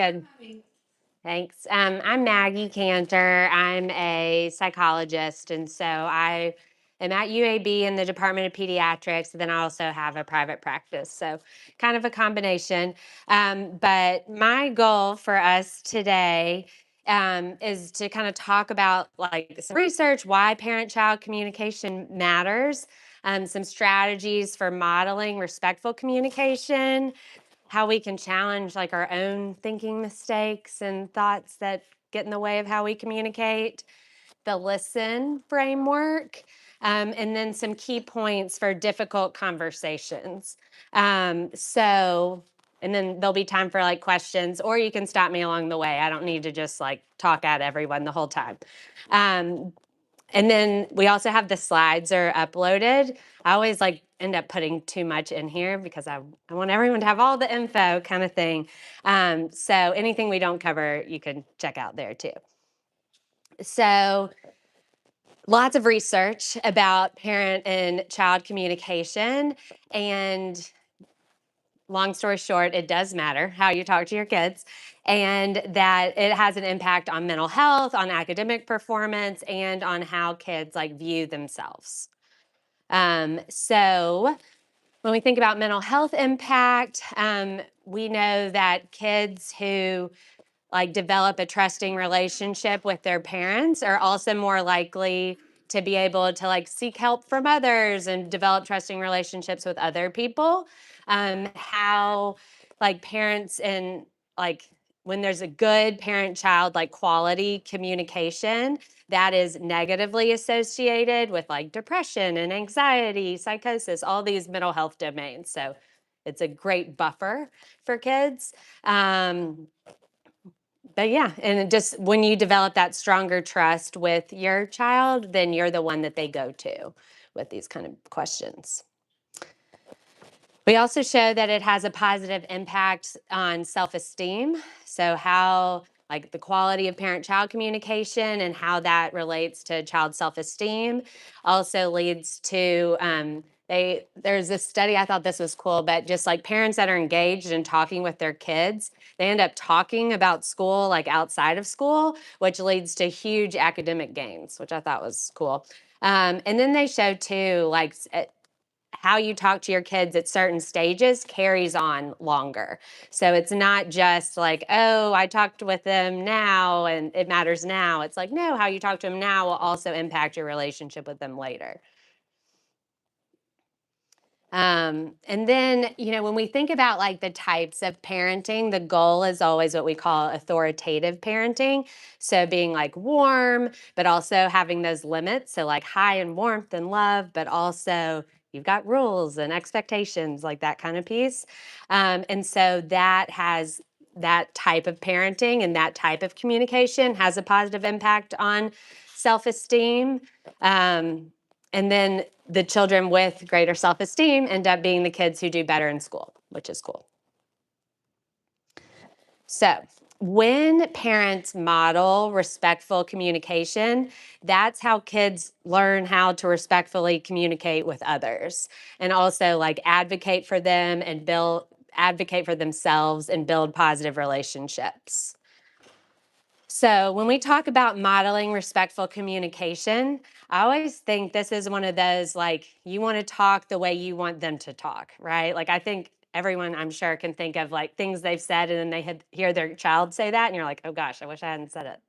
Good. Thanks. I'm Maggie Cantor. I'm a psychologist, and so I am at UAB in the Department of Pediatrics. And then I also have a private practice, so kind of a combination. But my goal for us today is to kind of talk about like some research, why parent-child communication matters, some strategies for modeling respectful communication, how we can challenge like our own thinking mistakes and thoughts that get in the way of how we communicate, the listen framework, and then some key points for difficult conversations. And then there'll be time for like questions, or you can stop me along the way. I don't need to just like talk at everyone the whole time. Um, and then we also have the slides are uploaded. I always like end up putting too much in here because I want everyone to have all the info kind of thing. So anything we don't cover, you can check out there too. So lots of research about parent and child communication. And long story short, it does matter how you talk to your kids, and that it has an impact on mental health, on academic performance, and on how kids like view themselves. So when we think about mental health impact, we know that kids who like develop a trusting relationship with their parents are also more likely to be able to like seek help from others and develop trusting relationships with other people. How like parents and like when there's a good parent-child like quality communication, that is negatively associated with like depression and anxiety, psychosis, all these mental health domains. So it's a great buffer for kids. But yeah, and just when you develop that stronger trust with your child, then you're the one that they go to with these kind of questions. We also show that it has a positive impact on self-esteem. So how like the quality of parent-child communication and how that relates to child self-esteem also leads to there's this study, I thought this was cool, but just like parents that are engaged in talking with their kids, they end up talking about school like outside of school, which leads to huge academic gains, which I thought was cool. And then they show too, like how you talk to your kids at certain stages carries on longer. So it's not just like, oh, I talked with them now and it matters now. It's like, no, how you talk to them now will also impact your relationship with them later. And then, when we think about like the types of parenting, the goal is always what we call authoritative parenting. So being like warm, but also having those limits. So like high in warmth and love, but also you've got rules and expectations, like that kind of piece. And so that type of parenting and that type of communication has a positive impact on self-esteem. And then the children with greater self-esteem end up being the kids who do better in school, which is cool. So when parents model respectful communication, that's how kids learn how to respectfully communicate with others and also like advocate for them and advocate for themselves and build positive relationships. So when we talk about modeling respectful communication, I always think this is one of those like you want to talk the way you want them to talk, right? Like I think everyone I'm sure can think of like things they've said and then they hear their child say that and you're like, oh gosh, I wish I hadn't said it.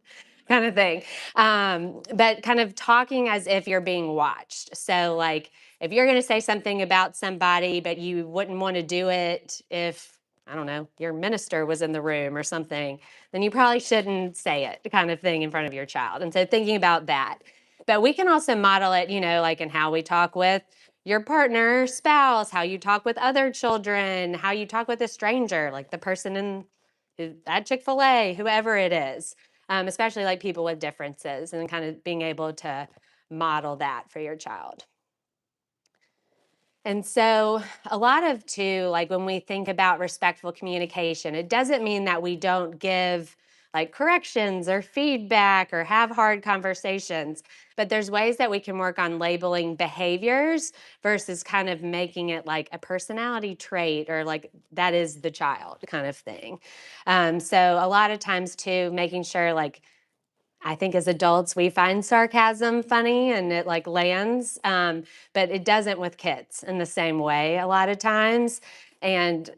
Kind of thing. But kind of talking as if you're being watched. So like if you're going to say something about somebody, but you wouldn't want to do it if I don't know, your minister was in the room or something, then you probably shouldn't say it kind of thing in front of your child. And so thinking about that. But we can also model it, like in how we talk with your partner, spouse, how you talk with other children, how you talk with a stranger, like the person at Chick-fil-A, whoever it is, especially like people with differences and kind of being able to model that for your child. And so a lot of too, like when we think about respectful communication, it doesn't mean that we don't give like corrections or feedback or have hard conversations. But there's ways that we can work on labeling behaviors versus kind of making it like a personality trait or like that is the child kind of thing. So a lot of times too, making sure like I think as adults we find sarcasm funny and it like lands, but it doesn't with kids in the same way a lot of times. And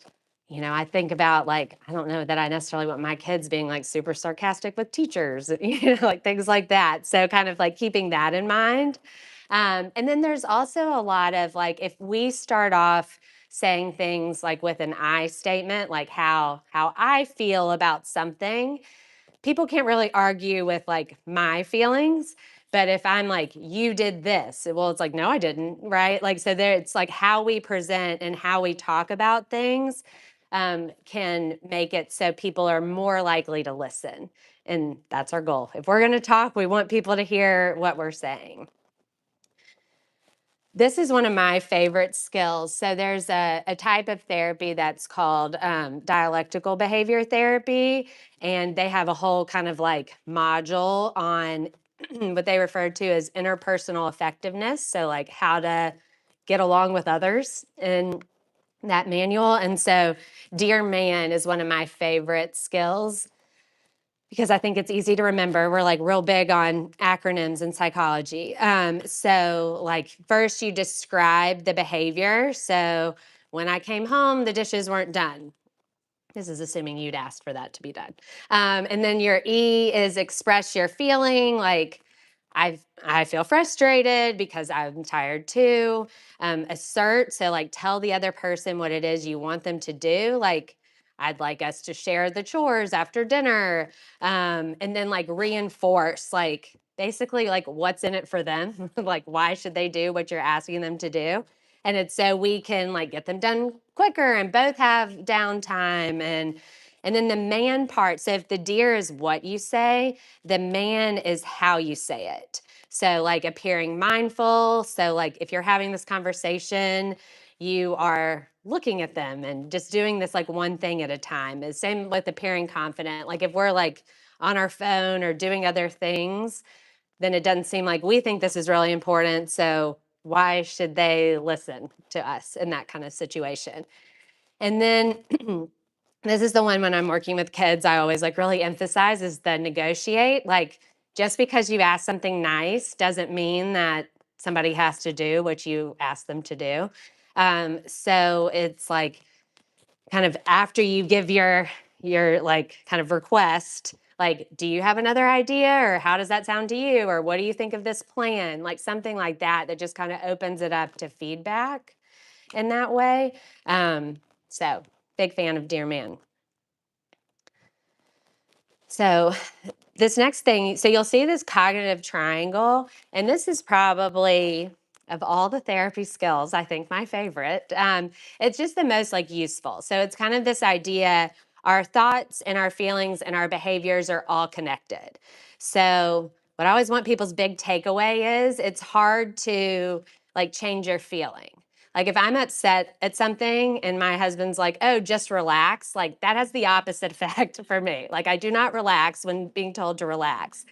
I think about like I don't know that I necessarily want my kids being like super sarcastic with teachers, like things like that. So kind of like keeping that in mind. And then there's also a lot of like if we start off saying things like with an I statement, like how I feel about something, people can't really argue with like my feelings. But if I'm like, you did this, well, it's like, no, I didn't, right? Like, so there, it's like how we present and how we talk about things can make it so people are more likely to listen. And that's our goal. If we're going to talk, we want people to hear what we're saying. This is one of my favorite skills. So there's a type of therapy that's called dialectical behavior therapy, and they have a whole kind of like module on what they refer to as interpersonal effectiveness. So like how to get along with others in that manual. And so Dear Man is one of my favorite skills because I think it's easy to remember. We're like real big on acronyms in psychology. So, like, first you describe the behavior. So, when I came home, the dishes weren't done. This is assuming you'd asked for that to be done. And then your E is express your feeling, like I feel frustrated because I'm tired too. Assert, so like tell the other person what it is you want them to do. Like I'd like us to share the chores after dinner. And then like reinforce, like basically like what's in it for them. Like why should they do what you're asking them to do? And it's so we can like get them done quicker and both have downtime. And then the man part, so if the dear is what you say, the man is how you say it. So like appearing mindful, so like if you're having this conversation, you are looking at them and just doing this like one thing at a time. Is same with appearing confident. Like if we're like on our phone or doing other things, then it doesn't seem like we think this is really important. So why should they listen to us in that kind of situation? And then this is the one when I'm working with kids, I always like really emphasize is the negotiate. Like just because you ask something nice doesn't mean that somebody has to do what you ask them to do. So it's like kind of after you give your like kind of request, like do you have another idea or how does that sound to you or what do you think of this plan, like something like that that just kind of opens it up to feedback in that way. So big fan of Dear Man. So this next thing, so you'll see this cognitive triangle, and this is probably of all the therapy skills, I think my favorite. It's just the most like useful. So it's kind of this idea: our thoughts and our feelings and our behaviors are all connected. So what I always want people's big takeaway is it's hard to like change your feeling. Like if I'm upset at something and my husband's like, "Oh, just relax," like that has the opposite effect for me. Like I do not relax when being told to relax.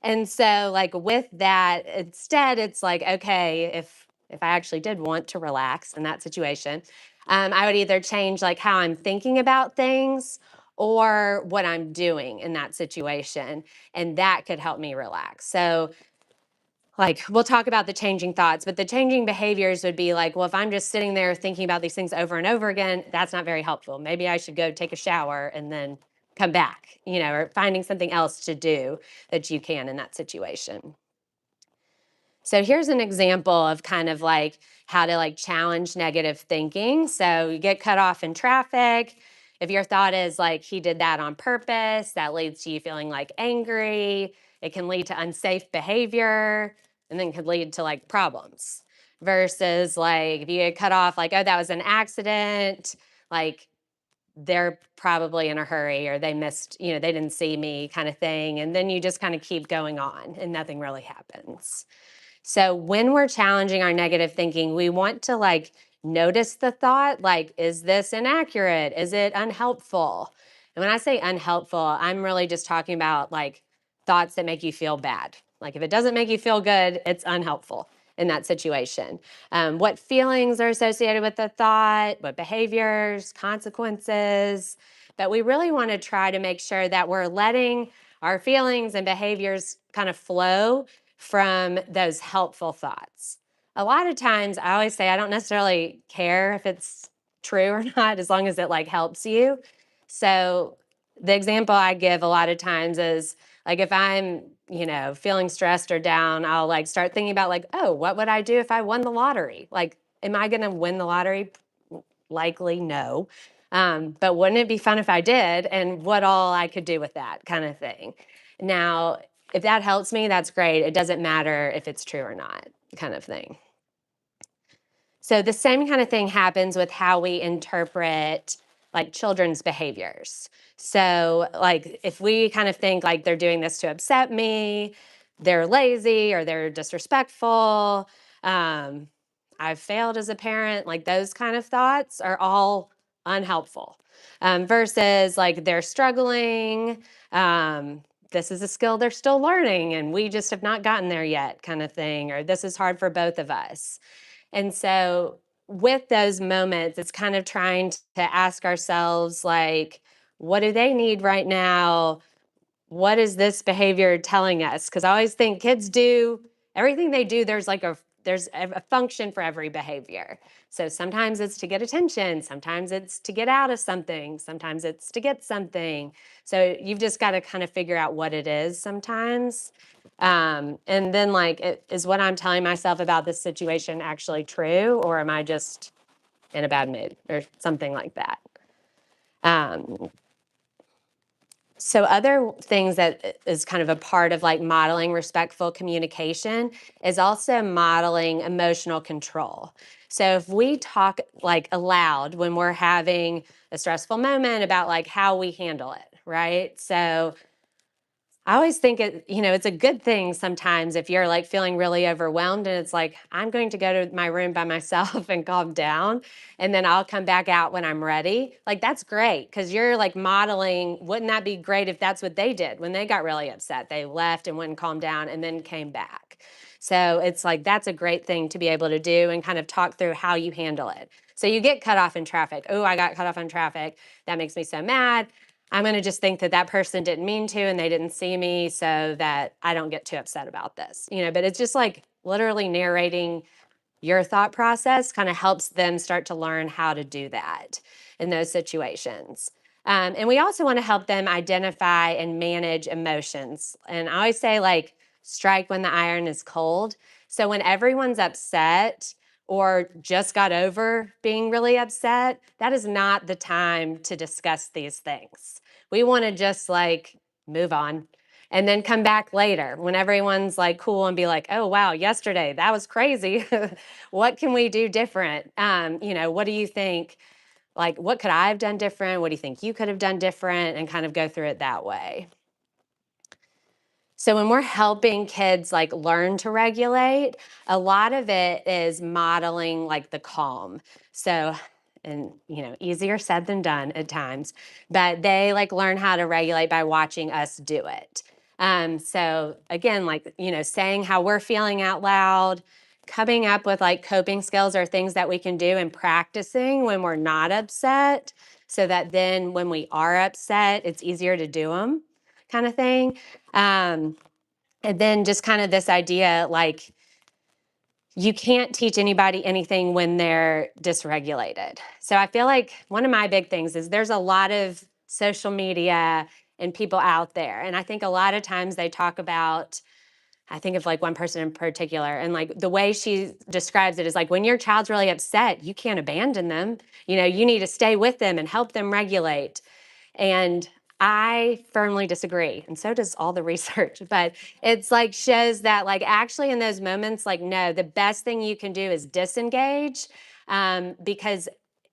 And so like with that, instead it's like, okay, if I actually did want to relax in that situation, I would either change like how I'm thinking about things or what I'm doing in that situation. And that could help me relax. So like we'll talk about the changing thoughts, but the changing behaviors would be like, well, if I'm just sitting there thinking about these things over and over again, that's not very helpful. Maybe I should go take a shower and then come back, or finding something else to do that you can in that situation. So here's an example of kind of like how to like challenge negative thinking. So you get cut off in traffic. If your thought is like he did that on purpose, that leads to you feeling like angry. It can lead to unsafe behavior and then could lead to like problems. Versus like if you get cut off like, oh, that was an accident, like they're probably in a hurry or they missed, they didn't see me kind of thing. And then you just kind of keep going on and nothing really happens. So when we're challenging our negative thinking, we want to like notice the thought, like, is this inaccurate? Is it unhelpful? And when I say unhelpful, I'm really just talking about like thoughts that make you feel bad. Like if it doesn't make you feel good, it's unhelpful in that situation. What feelings are associated with the thought, what behaviors, consequences. But we really want to try to make sure that we're letting our feelings and behaviors kind of flow from those helpful thoughts. A lot of times I always say I don't necessarily care if it's true or not, as long as it like helps you. So the example I give a lot of times is like if I'm, feeling stressed or down, I'll like start thinking about like, oh, what would I do if I won the lottery? Like, am I going to win the lottery? Likely no. But wouldn't it be fun if I did? And what all I could do with that kind of thing. Now, if that helps me, that's great. It doesn't matter if it's true or not, kind of thing. So the same kind of thing happens with how we interpret like children's behaviors. So like if we kind of think like they're doing this to upset me, they're lazy or they're disrespectful, um, I've failed as a parent, like those kind of thoughts are all unhelpful. Versus like they're struggling, this is a skill they're still learning and we just have not gotten there yet kind of thing, or this is hard for both of us. And so with those moments, it's kind of trying to ask ourselves, like, what do they need right now? What is this behavior telling us? Because I always think kids do everything they do, there's a function for every behavior. So sometimes it's to get attention, sometimes it's to get out of something, sometimes it's to get something. So you've just got to kind of figure out what it is sometimes. And then like, is what I'm telling myself about this situation actually true, or am I just in a bad mood or something like that? Um, so other things that is kind of a part of like modeling respectful communication is also modeling emotional control. So if we talk like aloud when we're having a stressful moment about like how we handle it, right? So I always think it's a good thing sometimes if you're like feeling really overwhelmed and it's like, I'm going to go to my room by myself and calm down, and then I'll come back out when I'm ready. Like, that's great because you're like modeling. Wouldn't that be great if that's what they did when they got really upset? They left and went and calmed down and then came back. So it's like, that's a great thing to be able to do and kind of talk through how you handle it. So you get cut off in traffic. Oh, I got cut off in traffic. That makes me so mad. I'm going to just think that that person didn't mean to and they didn't see me so that I don't get too upset about this. But it's just like literally narrating your thought process kind of helps them start to learn how to do that in those situations. And we also want to help them identify and manage emotions. And I always say, like, strike when the iron is cold. So when everyone's upset or just got over being really upset, that is not the time to discuss these things. We want to just like move on and then come back later when everyone's like cool and be like, oh, wow, yesterday that was crazy. What can we do different? What do you think? Like, what could I have done different? What do you think you could have done different? And kind of go through it that way. So when we're helping kids like learn to regulate, a lot of it is modeling like the calm. So, and easier said than done at times, but they like learn how to regulate by watching us do it. So again, like, saying how we're feeling out loud, coming up with like coping skills or things that we can do and practicing when we're not upset so that then when we are upset, it's easier to do them kind of thing. Um, and then just kind of this idea like you can't teach anybody anything when they're dysregulated. So I feel like one of my big things is there's a lot of social media and people out there. And I think a lot of times they talk about, I think of like one person in particular, and like the way she describes it is like when your child's really upset, you can't abandon them. You need to stay with them and help them regulate. And I firmly disagree. And so does all the research. But it's like shows that like actually in those moments, like, no, the best thing you can do is disengage. Because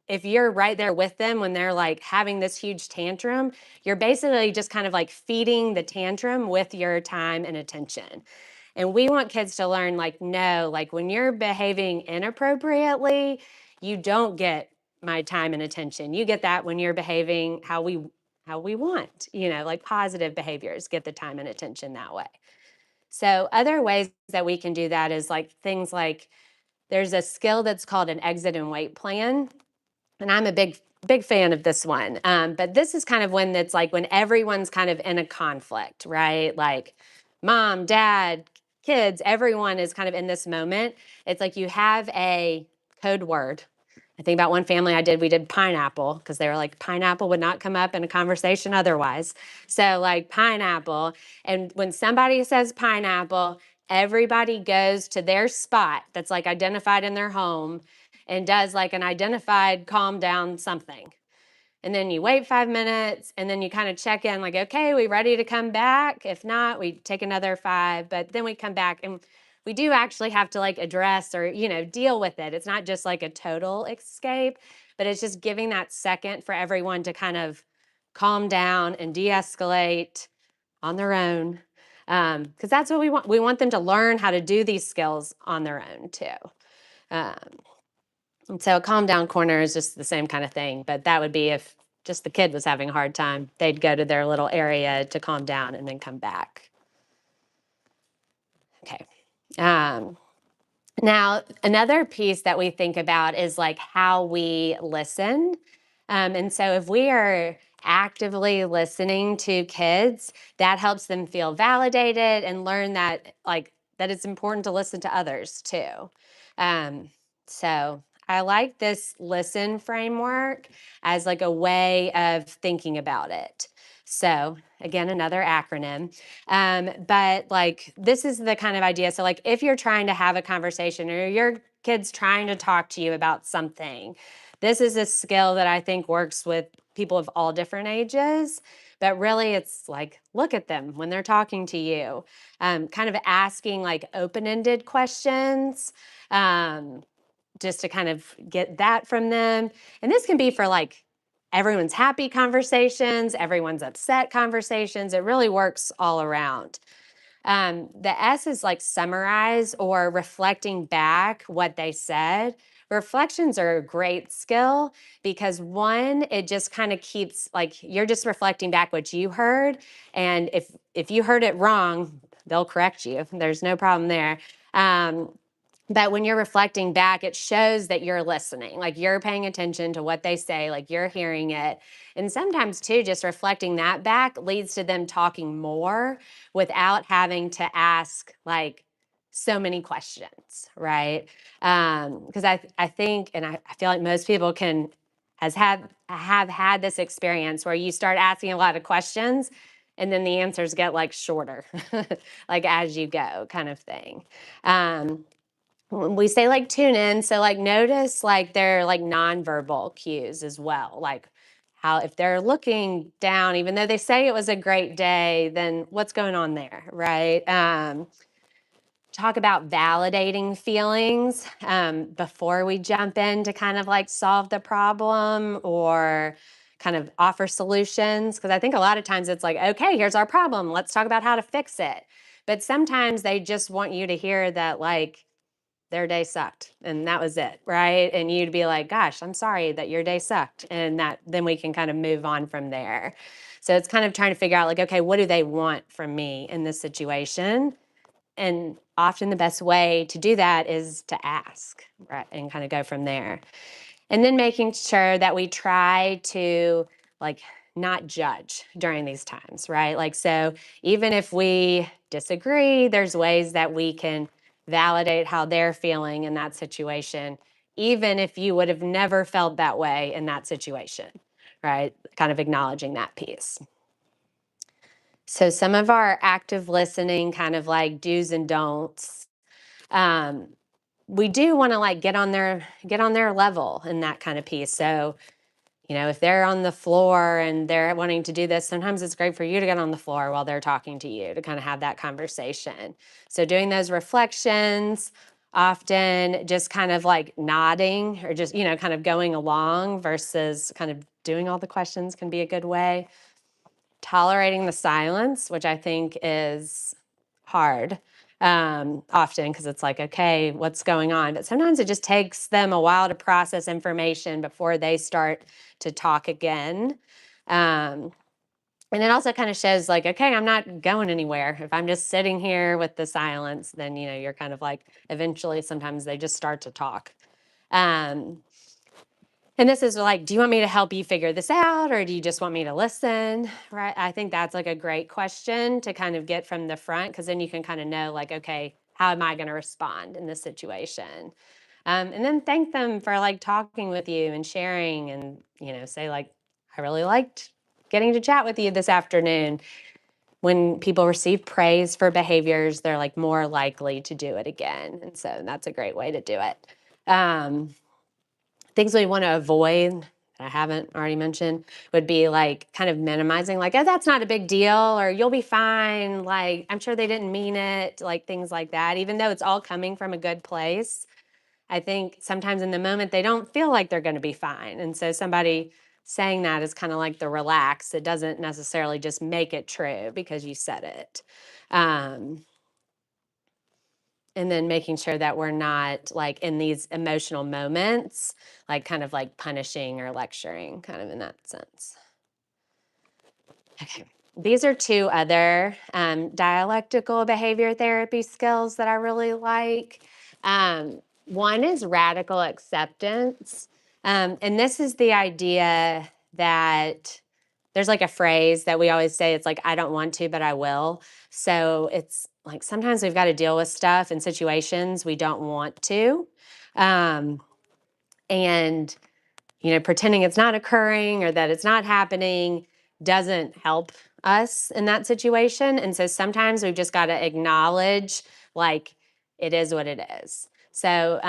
if you're right there with them when they're like having this huge tantrum, you're basically just kind of like feeding the tantrum with your time and attention. And we want kids to learn like, no, like when you're behaving inappropriately, you don't get my time and attention. You get that when you're behaving how how we want, like positive behaviors get the time and attention that way. So, other ways that we can do that is like things like there's a skill that's called an exit and wait plan. And I'm a big fan of this one. But this is kind of when it's like when everyone's kind of in a conflict, right? Like mom, dad, kids, everyone is kind of in this moment. It's like you have a code word. I think about one family we did pineapple because they were like, pineapple would not come up in a conversation otherwise. So, like, pineapple. And when somebody says pineapple, everybody goes to their spot that's like identified in their home and does like an identified calm down something. And then you wait 5 minutes and then you kind of check in like, okay, we ready to come back? If not, we take another 5, but then we come back and we do actually have to like address or, deal with it. It's not just like a total escape, but it's just giving that second for everyone to kind of calm down and de-escalate on their own. Because that's what we want. We want them to learn how to do these skills on their own too. Um, and so a calm down corner is just the same kind of thing, but that would be if just the kid was having a hard time, they'd go to their little area to calm down and then come back. Okay. Um, Now, another piece that we think about is like how we listen. And so if we are actively listening to kids, that helps them feel validated and learn that that it's important to listen to others too. Um, so I like this listen framework as like a way of thinking about it. So again, another acronym. But like this is the kind of idea. So like if you're trying to have a conversation or your kid's trying to talk to you about something, this is a skill that I think works with people of all different ages. But really, it's like look at them when they're talking to you, kind of asking like open-ended questions. Just to kind of get that from them. And this can be for like everyone's happy conversations, everyone's upset conversations. It really works all around. The S is like summarize or reflecting back what they said. Reflections are a great skill because one, it just kind of keeps like you're just reflecting back what you heard. And if you heard it wrong, they'll correct you. There's no problem there. But when you're reflecting back, it shows that you're listening, like you're paying attention to what they say, like you're hearing it. And sometimes, too, just reflecting that back leads to them talking more without having to ask like so many questions, right? Because I think, and I feel like most people have had this experience where you start asking a lot of questions and then the answers get like shorter, like as you go, kind of thing. When we say like tune in, so like notice like their like nonverbal cues as well, like how if they're looking down, even though they say it was a great day, then what's going on there, right? Talk about validating feelings before we jump in to kind of like solve the problem or kind of offer solutions. Because I think a lot of times it's like, okay, here's our problem. Let's talk about how to fix it. But sometimes they just want you to hear that like their day sucked and that was it, right? And you'd be like, gosh, I'm sorry that your day sucked. And that then we can kind of move on from there. So it's kind of trying to figure out like, okay, what do they want from me in this situation? And often the best way to do that is to ask, right? And kind of go from there. And then making sure that we try to like not judge during these times, right? Like, so even if we disagree, there's ways that we can validate how they're feeling in that situation, even if you would have never felt that way in that situation, right? Kind of acknowledging that piece. So some of our active listening kind of like do's and don'ts. Um, we do want to like get on their level in that kind of piece. So, if they're on the floor and they're wanting to do this, sometimes it's great for you to get on the floor while they're talking to you to kind of have that conversation. So doing those reflections, often just kind of like nodding or just, kind of going along versus kind of doing all the questions can be a good way. Tolerating the silence, which I think is hard often because it's like, okay, what's going on? But sometimes it just takes them a while to process information before they start to talk again. Um, And it also kind of shows like, okay, I'm not going anywhere. If I'm just sitting here with the silence, then, you're kind of like, eventually sometimes they just start to talk. Um, and this is like, do you want me to help you figure this out, or do you just want me to listen? Right. I think that's like a great question to kind of get from the front, because then you can kind of know, like, okay, how am I going to respond in this situation? And then thank them for like talking with you and sharing, and, say, like, I really liked getting to chat with you this afternoon. When people receive praise for behaviors, they're like more likely to do it again. And so that's a great way to do it. Things we want to avoid that I haven't already mentioned would be like kind of minimizing, like, oh, that's not a big deal, or you'll be fine. Like, I'm sure they didn't mean it, like things like that, even though it's all coming from a good place. I think sometimes in the moment they don't feel like they're going to be fine. And so somebody saying that is kind of like the relax. It doesn't necessarily just make it true because you said it. Um, and then making sure that we're not like in these emotional moments, like kind of like punishing or lecturing, kind of in that sense. Okay. These are two other dialectical behavior therapy skills that I really like. One is radical acceptance. And this is the idea that there's like a phrase that we always say, it's like, I don't want to, but I will. So it's like sometimes we've got to deal with stuff and situations we don't want to. Um, and pretending it's not occurring or that it's not happening doesn't help us in that situation. And so sometimes we've just got to acknowledge, like, it is what it is. So,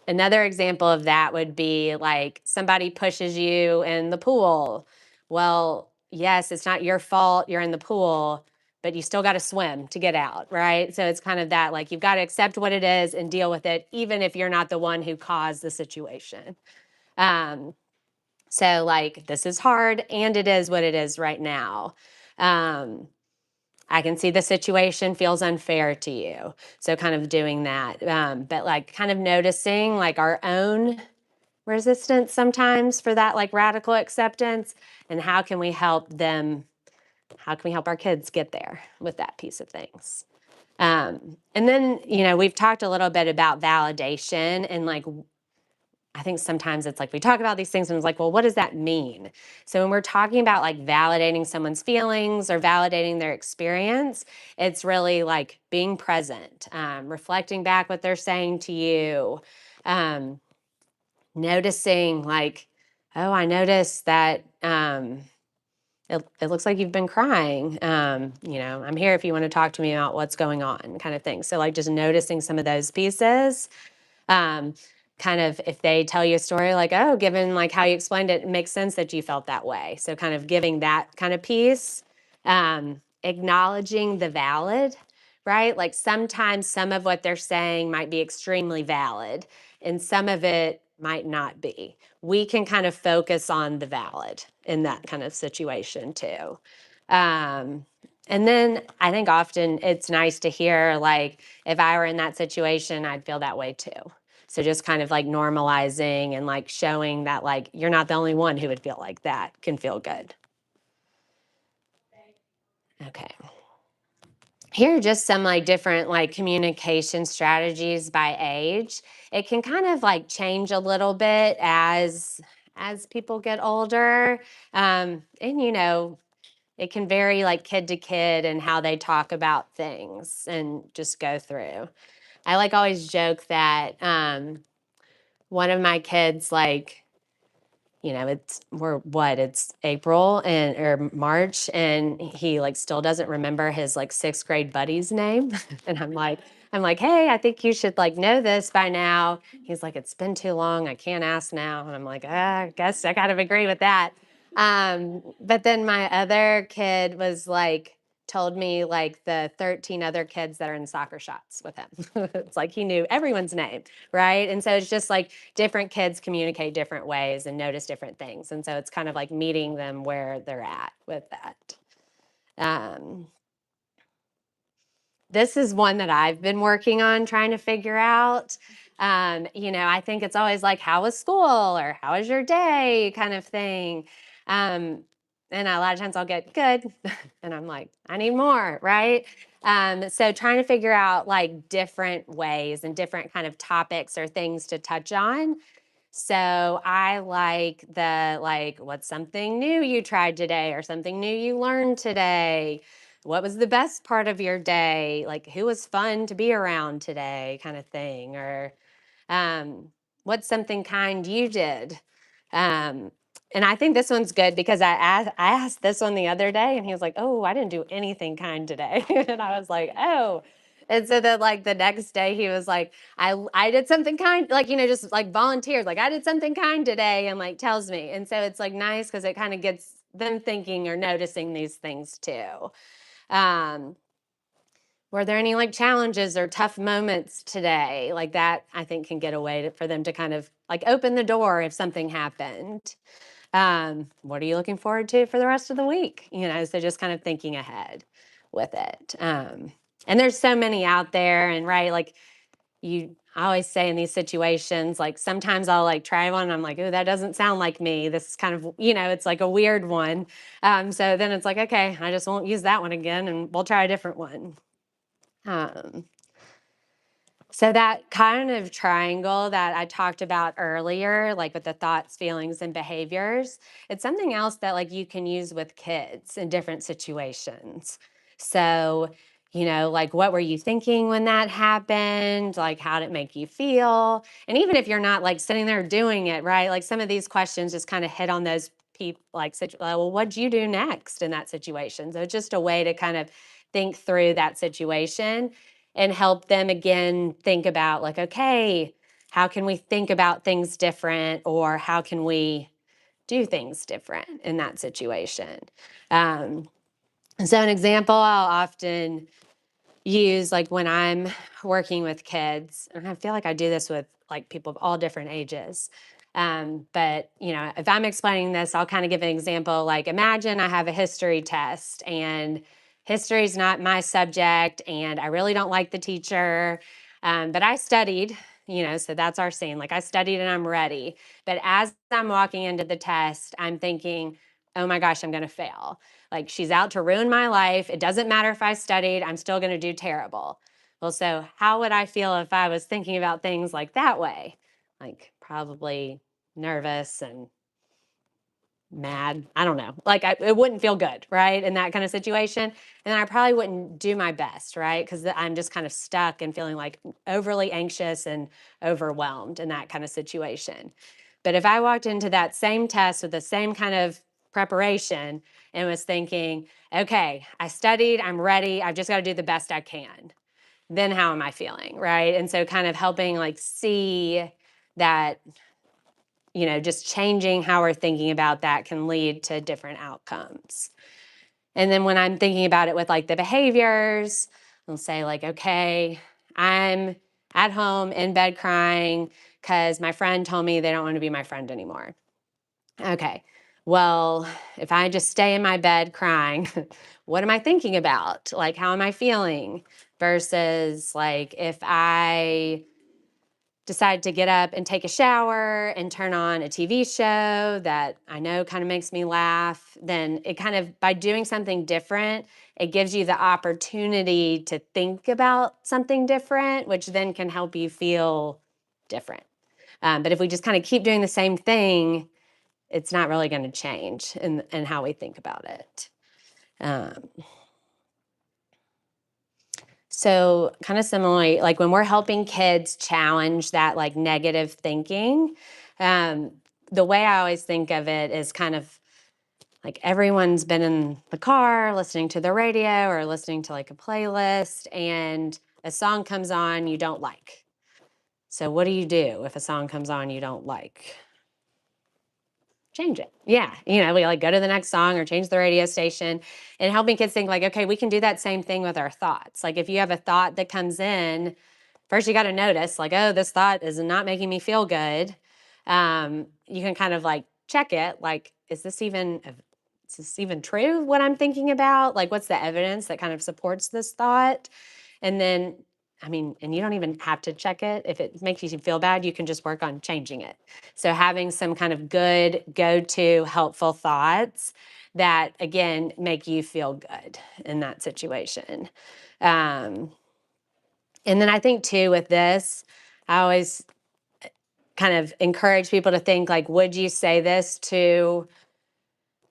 another example of that would be like somebody pushes you in the pool. Well, yes, it's not your fault you're in the pool, but you still got to swim to get out, right? So it's kind of that, like, you've got to accept what it is and deal with it, even if you're not the one who caused the situation. Um, so, like, this is hard and it is what it is right now. Um, I can see the situation feels unfair to you. So, kind of doing that. But, like, kind of noticing, like, our own resistance sometimes for that, like, radical acceptance, and how can we help them? How can we help our kids get there with that piece of things? And then, we've talked a little bit about validation, and like, I think sometimes it's like we talk about these things and it's like, well, what does that mean? So when we're talking about like validating someone's feelings or validating their experience, it's really like being present, reflecting back what they're saying to you, um, noticing like, oh, I noticed that it looks like you've been crying. I'm here if you want to talk to me about what's going on, kind of thing. So like just noticing some of those pieces. Um, Kind of if they tell you a story like, oh, given like how you explained it, it makes sense that you felt that way. So kind of giving that kind of piece, acknowledging the valid, right? Like sometimes some of what they're saying might be extremely valid and some of it might not be. We can kind of focus on the valid in that kind of situation too. And then I think often it's nice to hear, like, if I were in that situation, I'd feel that way too. So just kind of like normalizing and like showing that like you're not the only one who would feel like that can feel good. Okay. Here are just some like different like communication strategies by age. It can kind of like change a little bit as people get older. And it can vary like kid to kid and how they talk about things and just go through. I like always joke that one of my kids, like, it's April and or March, and he like still doesn't remember his like sixth grade buddy's name. And I'm like, hey, I think you should like know this by now. He's like, it's been too long, I can't ask now. And I'm like, I guess I kind of agree with that. But then my other kid was like, told me like the 13 other kids that are in soccer shots with him. It's like he knew everyone's name, right? And so it's just like different kids communicate different ways and notice different things. And so it's kind of like meeting them where they're at with that. Um, this is one that I've been working on trying to figure out. I think it's always like, how was school or how was your day kind of thing. And a lot of times I'll get good. And I'm like, I need more, right? So trying to figure out like different ways and different kind of topics or things to touch on. So I like what's something new you tried today or something new you learned today? What was the best part of your day? Like, who was fun to be around today, kind of thing. Or um, what's something kind you did? Um, and I think this one's good because I asked this one the other day and he was like, oh, I didn't do anything kind today. And I was like, oh. And so then like the next day he was like, I did something kind, like, just like volunteers, like I did something kind today and like tells me. And so it's like nice because it kind of gets them thinking or noticing these things too. Um, were there any like challenges or tough moments today? Like that, I think can get a way for them to kind of like open the door if something happened. What are you looking forward to for the rest of the week? So just kind of thinking ahead with it. And there's so many out there, and right, like I always say in these situations, like sometimes I'll like try one and I'm like, oh, that doesn't sound like me. This is kind of, it's like a weird one. So then it's like, okay, I just won't use that one again and we'll try a different one. Um, so that kind of triangle that I talked about earlier, like with the thoughts, feelings, and behaviors, it's something else that like you can use with kids in different situations. So, like what were you thinking when that happened? Like how did it make you feel? And even if you're not like sitting there doing it, right? Like some of these questions just kind of hit on those people, like, well, what'd you do next in that situation? So it's just a way to kind of think through that situation and help them again think about like, okay, how can we think about things different, or how can we do things different in that situation? um, so an example I'll often use, like when I'm working with kids, and I feel like I do this with like people of all different ages. But if I'm explaining this, I'll kind of give an example. Like, imagine I have a history test, and history is not my subject, and I really don't like the teacher. But I studied, so that's our scene. Like, I studied and I'm ready. But as I'm walking into the test, I'm thinking, oh my gosh, I'm going to fail. Like, she's out to ruin my life. It doesn't matter if I studied, I'm still going to do terrible. Well, so how would I feel if I was thinking about things like that way? Like, probably nervous and mad. I don't know. Like, it wouldn't feel good, right? In that kind of situation. And then I probably wouldn't do my best, right? Because I'm just kind of stuck and feeling like overly anxious and overwhelmed in that kind of situation. But if I walked into that same test with the same kind of preparation and was thinking, okay, I studied, I'm ready, I've just got to do the best I can, then how am I feeling, right? And so kind of helping like see that, just changing how we're thinking about that can lead to different outcomes. And then when I'm thinking about it with like the behaviors, I'll say like, okay, I'm at home in bed crying because my friend told me they don't want to be my friend anymore. Okay, well, if I just stay in my bed crying, what am I thinking about? Like, how am I feeling? Versus like if I decide to get up and take a shower and turn on a TV show that I know kind of makes me laugh, then it kind of, by doing something different, it gives you the opportunity to think about something different, which then can help you feel different. But if we just kind of keep doing the same thing, it's not really going to change in how we think about it. Um, So, kind of similarly, like when we're helping kids challenge that like negative thinking, um, the way I always think of it is kind of like everyone's been in the car listening to the radio or listening to like a playlist, and a song comes on you don't like. So, what do you do if a song comes on you don't like? Change it. Yeah. We like go to the next song or change the radio station, and helping kids think like, okay, we can do that same thing with our thoughts. Like if you have a thought that comes in, first you got to notice like, oh, this thought is not making me feel good. You can kind of like check it. Like, is this even true what I'm thinking about? Like, what's the evidence that kind of supports this thought? And then, I mean, and you don't even have to check it. If it makes you feel bad, you can just work on changing it. So having some kind of good go-to helpful thoughts that, again, make you feel good in that situation. And then I think too with this, I always kind of encourage people to think like, would you say this to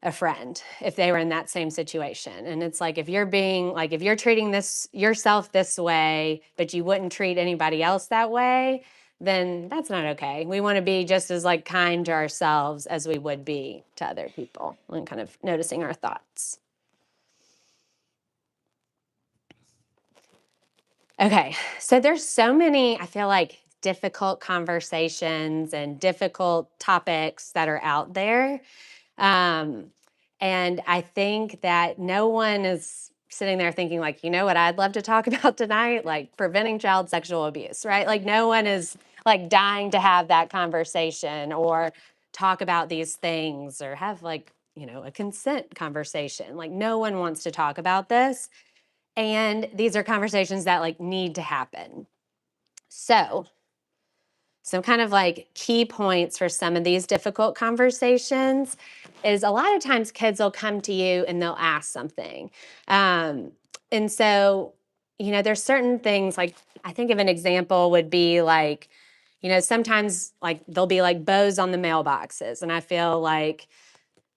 a friend if they were in that same situation? And it's like, if you're treating this yourself this way, but you wouldn't treat anybody else that way, then that's not okay. We want to be just as like kind to ourselves as we would be to other people, and kind of noticing our thoughts. Okay, so there's so many, I feel like, difficult conversations and difficult topics that are out there. Um, and I think that no one is sitting there thinking, like, you know what I'd love to talk about tonight? Like preventing child sexual abuse, right? Like, no one is like dying to have that conversation or talk about these things or have like, a consent conversation. Like, no one wants to talk about this. And these are conversations that like need to happen. So, some kind of like key points for some of these difficult conversations is a lot of times kids will come to you and they'll ask something. And so, there's certain things like, I think of an example would be like, sometimes like there'll be like bows on the mailboxes. And I feel like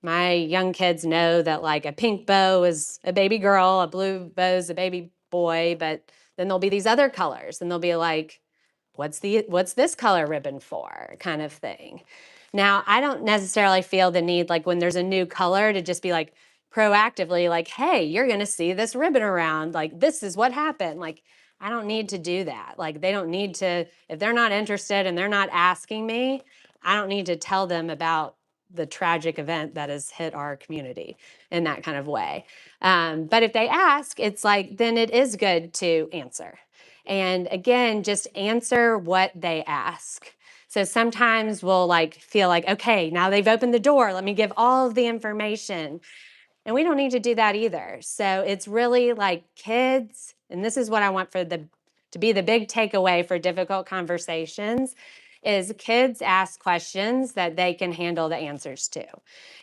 my young kids know that like a pink bow is a baby girl, a blue bow is a baby boy, but then there'll be these other colors and they'll be like, what's this color ribbon for, kind of thing. Now, I don't necessarily feel the need like when there's a new color to just be like proactively like, hey, you're going to see this ribbon around, like this is what happened. Like, I don't need to do that. Like, they don't need to, if they're not interested and they're not asking me, I don't need to tell them about the tragic event that has hit our community in that kind of way. But if they ask, it's like, then it is good to answer. And again, just answer what they ask. So sometimes we'll like feel like, okay, now they've opened the door, let me give all of the information. And we don't need to do that either. So it's really like kids, and this is what I want to be the big takeaway for difficult conversations, is kids ask questions that they can handle the answers to.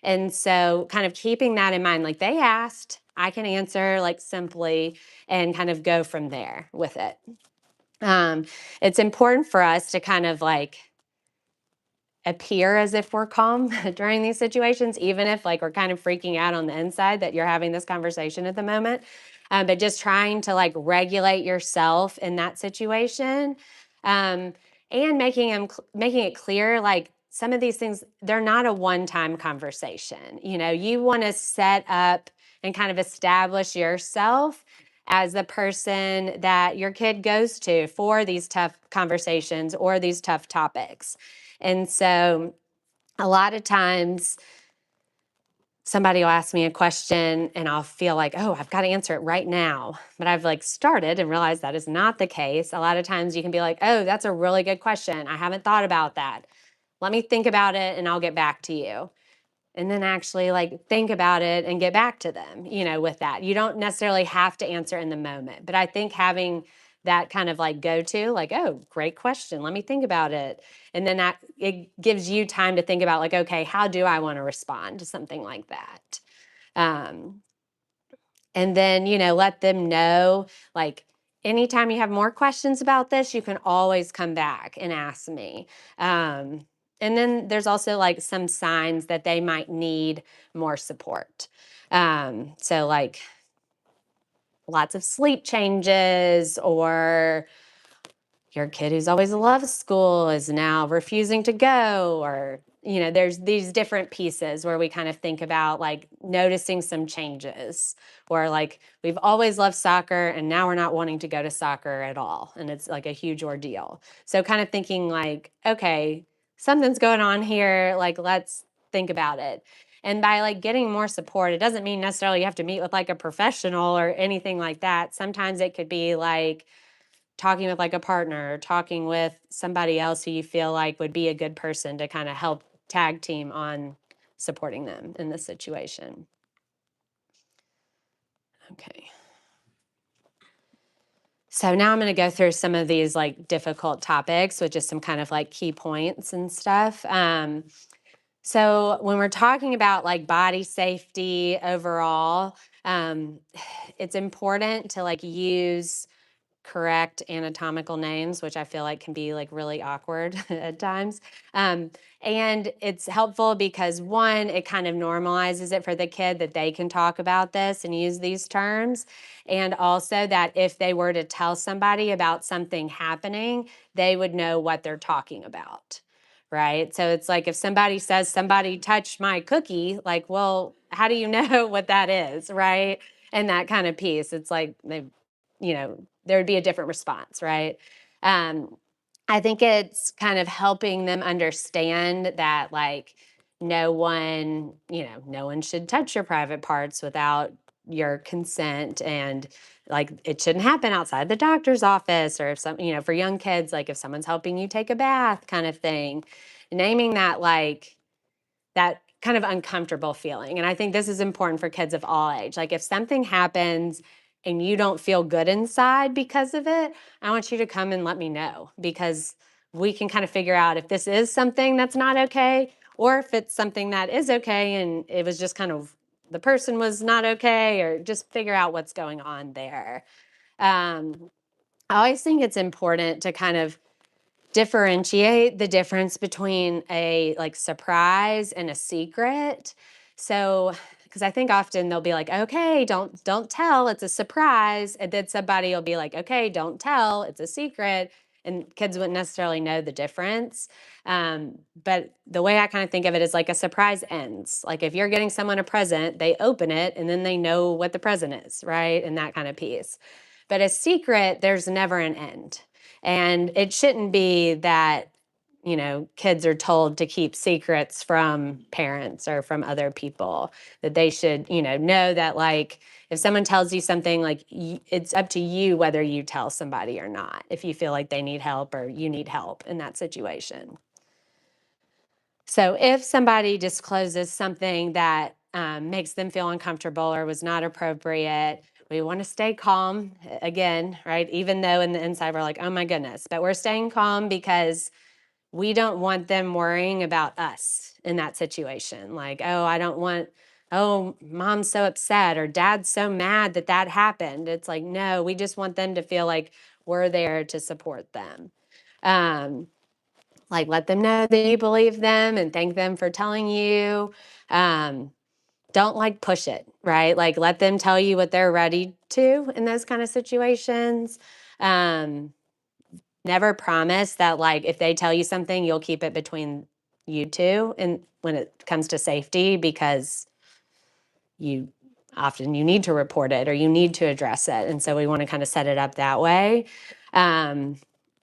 And so kind of keeping that in mind, like they asked, I can answer like simply and kind of go from there with it. It's important for us to kind of like appear as if we're calm during these situations, even if like we're kind of freaking out on the inside that you're having this conversation at the moment. But just trying to like regulate yourself in that situation, and making it clear like some of these things, they're not a one-time conversation. You want to set up and kind of establish yourself as the person that your kid goes to for these tough conversations or these tough topics. And so a lot of times somebody will ask me a question and I'll feel like, oh, I've got to answer it right now. But I've like started and realized that is not the case. A lot of times you can be like, oh, that's a really good question. I haven't thought about that. Let me think about it and I'll get back to you. And then actually like think about it and get back to them, with that. You don't necessarily have to answer in the moment. But I think having that kind of like go to, like, oh, great question. Let me think about it. And then it gives you time to think about like, okay, how do I want to respond to something like that? Um, and then, let them know like anytime you have more questions about this, you can always come back and ask me. And then there's also like some signs that they might need more support. So like lots of sleep changes, or your kid who's always loved school is now refusing to go, or there's these different pieces where we kind of think about like noticing some changes, or like we've always loved soccer and now we're not wanting to go to soccer at all and it's like a huge ordeal. So kind of thinking like, okay, something's going on here, like let's think about it. And by like getting more support, it doesn't mean necessarily you have to meet with like a professional or anything like that. Sometimes it could be like talking with like a partner, or talking with somebody else who you feel like would be a good person to kind of help tag team on supporting them in this situation. Okay. So now I'm going to go through some of these like difficult topics with just some kind of like key points and stuff. So when we're talking about like body safety overall, um, it's important to like use correct anatomical names, which I feel like can be like really awkward at times. Um, and it's helpful because one, it kind of normalizes it for the kid that they can talk about this and use these terms. And also that if they were to tell somebody about something happening, they would know what they're talking about. Right. So it's like if somebody says somebody touched my cookie, like, well, how do you know what that is? Right. And that kind of piece. It's like they, there would be a different response, right? Um, I think it's kind of helping them understand that, like, no one should touch your private parts without your consent. And like, it shouldn't happen outside the doctor's office or if for young kids, like if someone's helping you take a bath kind of thing, naming that, like, that kind of uncomfortable feeling. And I think this is important for kids of all age. Like if something happens and you don't feel good inside because of it, I want you to come and let me know because we can kind of figure out if this is something that's not okay or if it's something that is okay and it was just kind of the person was not okay, or just figure out what's going on there. I always think it's important to kind of differentiate the difference between a like surprise and a secret. So, because I think often they'll be like, "Okay, don't tell, it's a surprise," and then somebody will be like, "Okay, don't tell, it's a secret," and kids wouldn't necessarily know the difference. But the way I kind of think of it is like a surprise ends. Like if you're getting someone a present, they open it and then they know what the present is, right? And that kind of piece. But a secret, there's never an end. And it shouldn't be that, kids are told to keep secrets from parents or from other people, that they should, know that, like, if someone tells you something, like, it's up to you whether you tell somebody or not, if you feel like they need help or you need help in that situation. So if somebody discloses something that makes them feel uncomfortable or was not appropriate, we want to stay calm again, right? Even though in the inside we're like, oh my goodness, but we're staying calm because we don't want them worrying about us in that situation. Like, oh, I don't want, oh, mom's so upset or dad's so mad that that happened. It's like, no, we just want them to feel like we're there to support them. Um, like, let them know that you believe them and thank them for telling you. Um, don't like push it, right? Like, let them tell you what they're ready to in those kind of situations. Um, Never promise that, like, if they tell you something, you'll keep it between you two. And when it comes to safety, because you you need to report it or you need to address it. And so we want to kind of set it up that way. Um,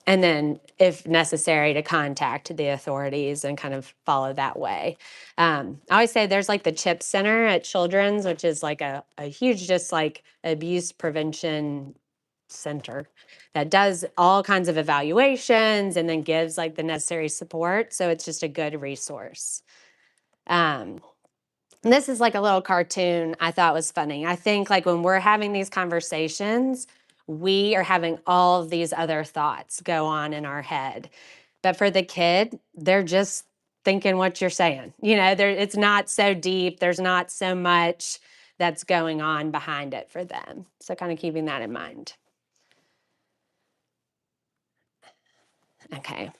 and then, if necessary, to contact the authorities and kind of follow that way. I always say there's like the CHIP Center at Children's, which is like a huge, just like abuse prevention center that does all kinds of evaluations and then gives like the necessary support. So it's just a good resource. Um, and this is like a little cartoon I thought was funny. I think like when we're having these conversations, we are having all of these other thoughts go on in our head. But for the kid, they're just thinking what you're saying. It's not so deep. There's not so much that's going on behind it for them. So kind of keeping that in mind. Okay.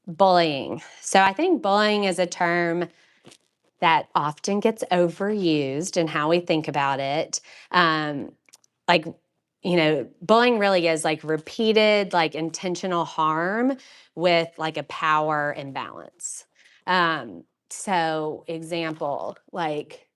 Bullying. So I think bullying is a term that often gets overused in how we think about it. Um, like, bullying really is like repeated, like intentional harm with like a power imbalance. So, example, like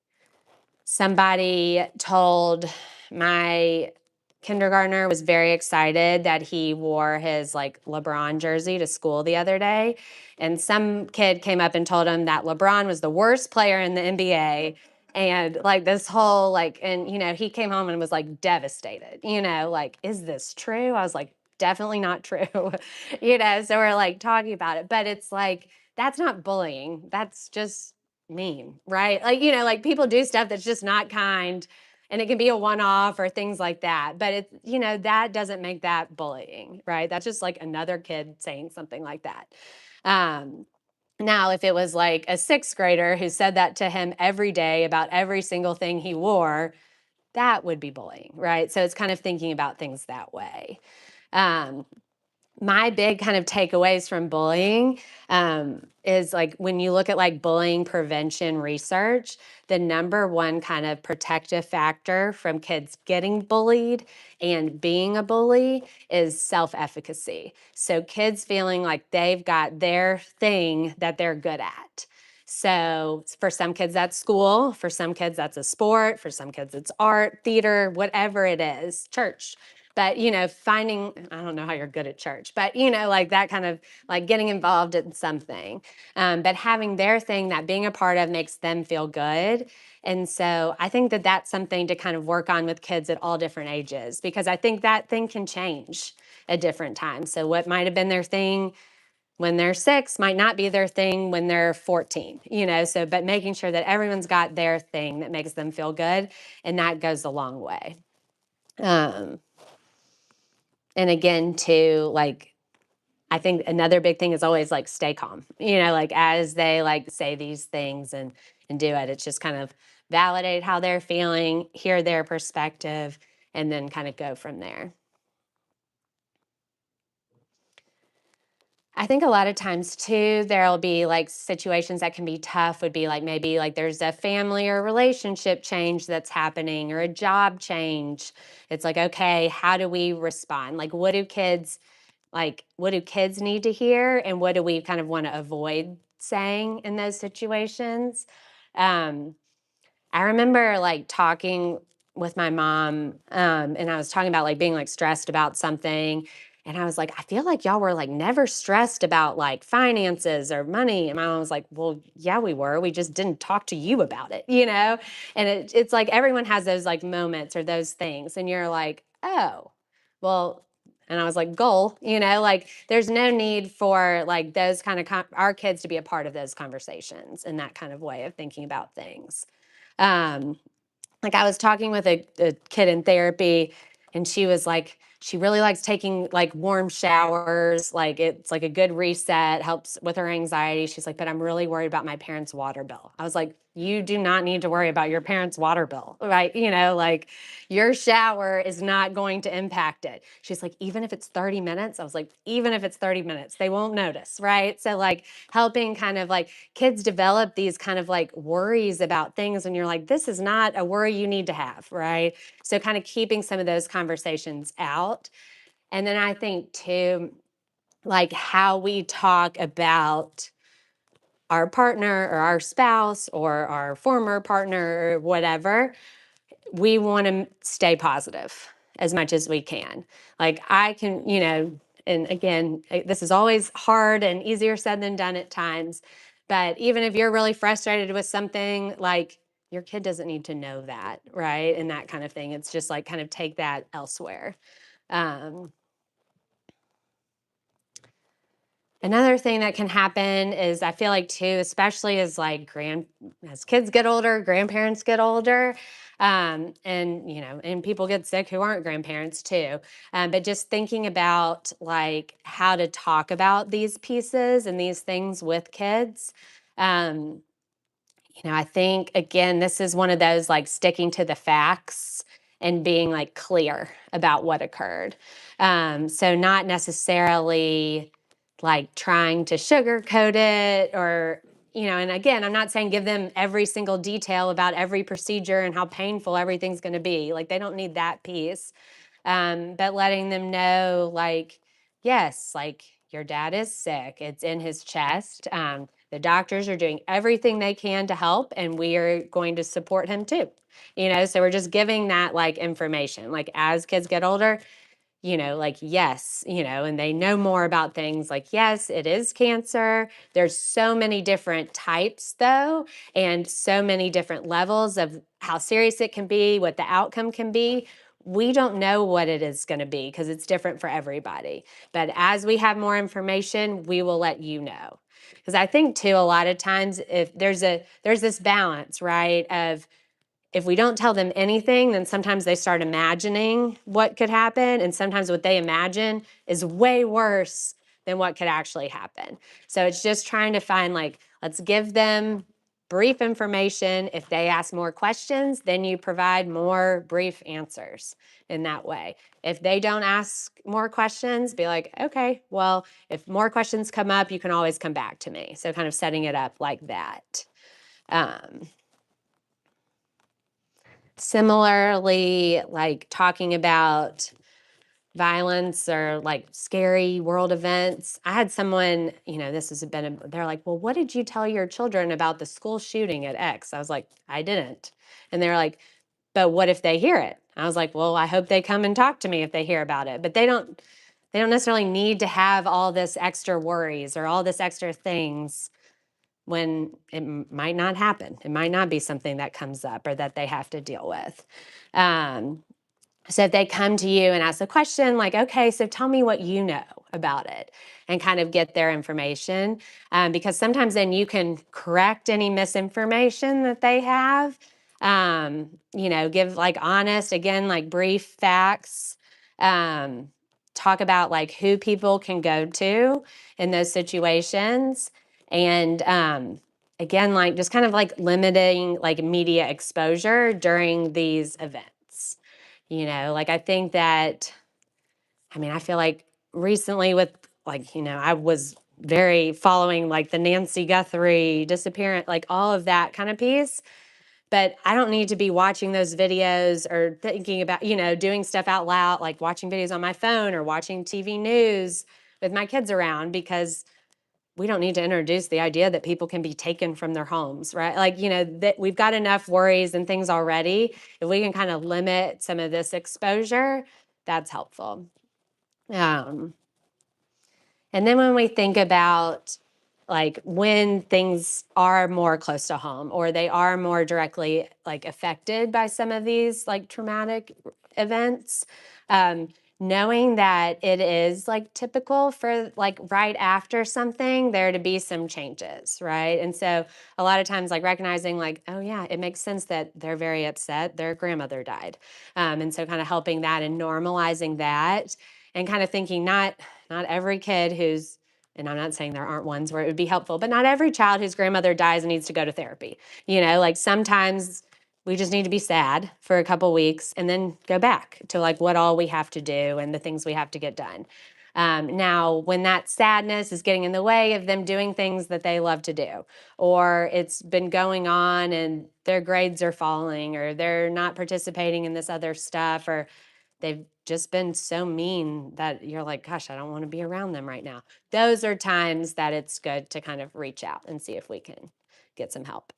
somebody told my kindergartner was very excited that he wore his like LeBron jersey to school the other day. And some kid came up and told him that LeBron was the worst player in the NBA. And like this whole like, and he came home and was like devastated, like, is this true? I was like, definitely not true. So we're like talking about it. But it's like, that's not bullying. That's just mean, right? Like, like people do stuff that's just not kind, and it can be a one off or things like that. But it's, that doesn't make that bullying, right? That's just like another kid saying something like that. Um, Now, if it was like a sixth grader who said that to him every day about every single thing he wore, that would be bullying, right? So it's kind of thinking about things that way. Um, my big kind of takeaways from bullying is like when you look at like bullying prevention research, the number one kind of protective factor from kids getting bullied and being a bully is self-efficacy. So kids feeling like they've got their thing that they're good at. So for some kids, that's school. For some kids, that's a sport. For some kids, it's art, theater, whatever it is, church. But, finding, I don't know how you're good at church, but, like that kind of like getting involved in something. But having their thing that being a part of makes them feel good. And so I think that that's something to kind of work on with kids at all different ages, because I think that thing can change at different times. So what might have been their thing when they're 6 might not be their thing when they're 14, so, but making sure that everyone's got their thing that makes them feel good. And that goes a long way. Um, and again, too, like, I think another big thing is always like stay calm, like as they like say these things and do it. It's just kind of validate how they're feeling, hear their perspective, and then kind of go from there. I think a lot of times too, there'll be like situations that can be tough, would be like maybe like there's a family or relationship change that's happening or a job change. It's like, okay, how do we respond? Like, what do kids need to hear, and what do we kind of want to avoid saying in those situations? Um, I remember like talking with my mom, and I was talking about like being like stressed about something. And I was like, I feel like y'all were like never stressed about like finances or money. And my mom was like, well, yeah, we were. We just didn't talk to you about it. And it's like everyone has those like moments or those things. And you're like, oh, well, and I was like, goal, like there's no need for like those kind of our kids to be a part of those conversations and that kind of way of thinking about things. Um, like I was talking with a kid in therapy, and she was like, she really likes taking like warm showers. Like it's like a good reset, helps with her anxiety. She's like, but I'm really worried about my parents' water bill. I was like, you do not need to worry about your parents' water bill, right? Like your shower is not going to impact it. She's like, even if it's 30 minutes, I was like, even if it's 30 minutes, they won't notice, right? So like helping kind of like kids develop these kind of like worries about things, and you're like, this is not a worry you need to have, right? So kind of keeping some of those conversations out. And then I think too, like how we talk about our partner or our spouse or our former partner or whatever, we want to stay positive as much as we can. Like I can, and again, this is always hard and easier said than done at times. But even if you're really frustrated with something, like your kid doesn't need to know that, right? And that kind of thing. It's just like kind of take that elsewhere. Um, Another thing that can happen is I feel like too, especially as like as kids get older, grandparents get older, and and people get sick who aren't grandparents too. But just thinking about like how to talk about these pieces and these things with kids. Um, I think again, this is one of those like sticking to the facts and being like clear about what occurred. So not necessarily like trying to sugarcoat it or, and again, I'm not saying give them every single detail about every procedure and how painful everything's going to be. Like they don't need that piece. But letting them know, like, yes, like your dad is sick, it's in his chest. The doctors are doing everything they can to help, and we are going to support him too. So we're just giving that like information. Like as kids get older, like, yes, and they know more about things like, yes, it is cancer. There's so many different types, though, and so many different levels of how serious it can be, what the outcome can be. We don't know what it is going to be because it's different for everybody. But as we have more information, we will let you know. Because I think, too, a lot of times if there's this balance, right, of if we don't tell them anything, then sometimes they start imagining what could happen. And sometimes what they imagine is way worse than what could actually happen. So it's just trying to find, like, let's give them brief information. If they ask more questions, then you provide more brief answers in that way. If they don't ask more questions, be like, okay, well, if more questions come up, you can always come back to me. So kind of setting it up like that. Similarly, like talking about violence or like scary world events. I had someone, this has been, they're like, well, what did you tell your children about the school shooting at X? I was like, I didn't. And they're like, but what if they hear it? I was like, well, I hope they come and talk to me if they hear about it. But they don't necessarily need to have all this extra worries or all this extra things when it might not happen. It might not be something that comes up or that they have to deal with. So if they come to you and ask a question like, okay, so tell me what you know about it, and kind of get their information, because sometimes then you can correct any misinformation that they have, give like honest, again, like brief facts, talk about like who people can go to in those situations. And again, like just kind of like limiting like media exposure during these events. Like I think that, I feel like recently with like, I was very following like the Nancy Guthrie disappearance, like all of that kind of piece. But I don't need to be watching those videos or thinking about, doing stuff out loud, like watching videos on my phone or watching TV news with my kids around, because we don't need to introduce the idea that people can be taken from their homes, right? Like, that we've got enough worries and things already. If we can kind of limit some of this exposure, that's helpful. And then when we think about like when things are more close to home or they are more directly like affected by some of these like traumatic events, knowing that it is like typical for like right after something there to be some changes, right? And so a lot of times like recognizing like, oh yeah, it makes sense that they're very upset, their grandmother died. And so kind of helping that and normalizing that, and kind of thinking not every kid who's, and I'm not saying there aren't ones where it would be helpful, but not every child whose grandmother dies needs to go to therapy. Like sometimes we just need to be sad for a couple weeks and then go back to like what all we have to do and the things we have to get done. Now, when that sadness is getting in the way of them doing things that they love to do, or it's been going on and their grades are falling, or they're not participating in this other stuff, or they've just been so mean that you're like, gosh, I don't want to be around them right now. Those are times that it's good to kind of reach out and see if we can get some help.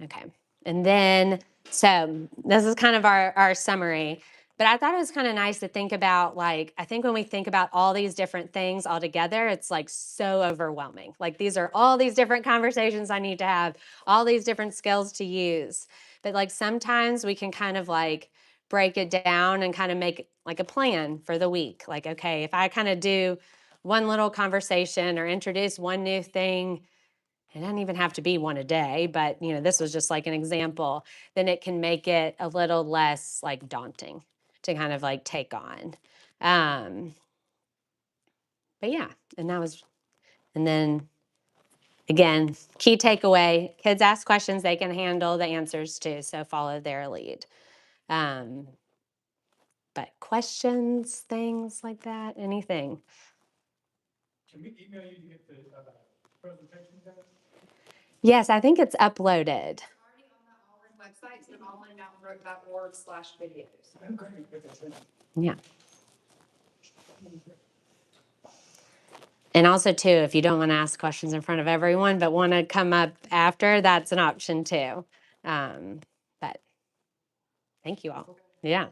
Okay. And then, so this is kind of our summary, but I thought it was kind of nice to think about, like, I think when we think about all these different things all together, it's like so overwhelming. Like these are all these different conversations I need to have, all these different skills to use. But like sometimes we can kind of like break it down and kind of make like a plan for the week. Like, okay, if I kind of do one little conversation or introduce one new thing, it doesn't even have to be one a day, but this was just like an example, then it can make it a little less like daunting to kind of like take on. But yeah, and then again, key takeaway, kids ask questions they can handle the answers to, so follow their lead. But questions, things like that, anything. Can we email you to get the presentation done? Yes, I think it's uploaded. Already on the Allin website, so allinmountainbrook.org/videos. Yeah. And also too, if you don't want to ask questions in front of everyone, but want to come up after, that's an option too. But thank you all. Yeah.